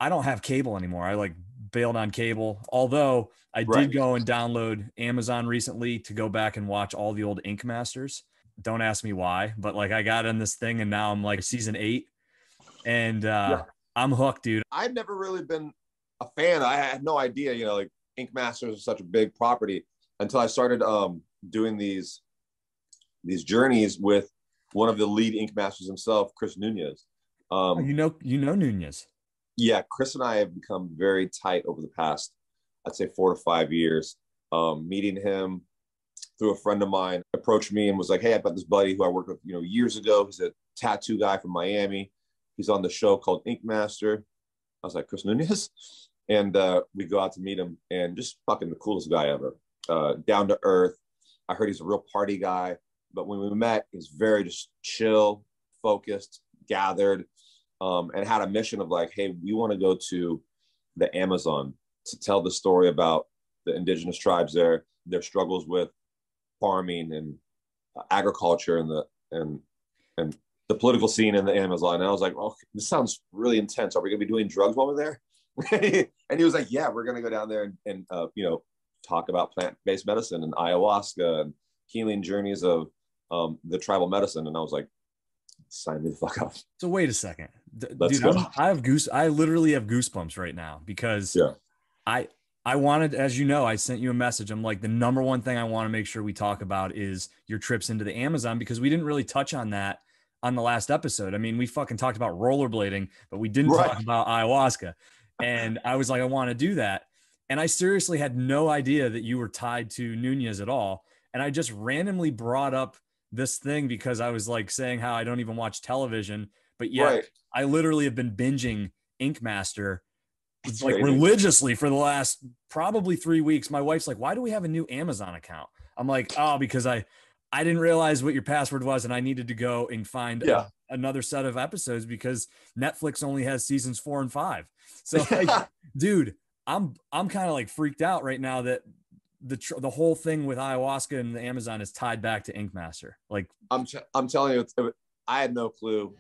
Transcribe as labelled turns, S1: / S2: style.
S1: I don't have cable anymore. I like bailed on cable. Although I
S2: Right.
S1: did go and download Amazon recently to go back and watch all the old Ink Masters. Don't ask me why, but like I got in this thing and now I'm like season 8 and
S2: Yeah.
S1: I'm hooked, dude.
S2: I've never really been a fan. I had no idea, like Ink Masters is such a big property until I started doing these journeys with one of the lead Ink Masters himself, Chris Nunez.
S1: Oh,
S2: Um,
S1: you know Nunez.
S2: yeah, Chris and I have become very tight over the past, I'd say 4 to 5 years. Meeting him through a friend of mine approached me and was like, "Hey, I've got this buddy who I worked with, years ago. He's a tattoo guy from Miami. He's on the show called Ink Master." I was like, "Chris Nunez," and we go out to meet him, and just fucking the coolest guy ever. Down to earth. I heard he's a real party guy, but when we met, he's very just chill, focused, gathered, and had a mission of like, "Hey, we want to go to the Amazon to tell the story about the indigenous tribes there, their struggles with farming and agriculture and the political scene in the Amazon." And I was like, "Oh, this sounds really intense. Are we going to be doing drugs while we're there?" And he was like, "Yeah, we're going to go down there and talk about plant-based medicine and ayahuasca and healing journeys of the tribal medicine." And I was like, "Sign me the fuck up.
S1: So wait a second,
S2: Let's
S1: dude.
S2: go."
S1: I literally have goosebumps right now because
S2: Yeah.
S1: I I wanted, as you know, I sent you a message. I'm like, the number one thing I want to make sure we talk about is your trips into the Amazon because we didn't really touch on that on the last episode. I mean, we fucking talked about rollerblading, but we didn't
S2: Right.
S1: talk about ayahuasca. And I was like, I want to do that. And I seriously had no idea that you were tied to Nunez at all. And I just randomly brought up this thing because I was like saying how I don't even watch television, but yet
S2: Right.
S1: I literally have been binging Ink Master
S2: It's
S1: like
S2: crazy.
S1: religiously for the last probably 3 weeks. My wife's like, why do we have a new Amazon account? I'm like, oh, because I didn't realize what your password was and I needed to go and find
S2: Yeah.
S1: another set of episodes because Netflix only has seasons 4 and 5. So like, dude, I'm kind of like freaked out right now that the whole thing with ayahuasca and the Amazon is tied back to Ink Master. Like,
S2: I'm telling you, I had no clue.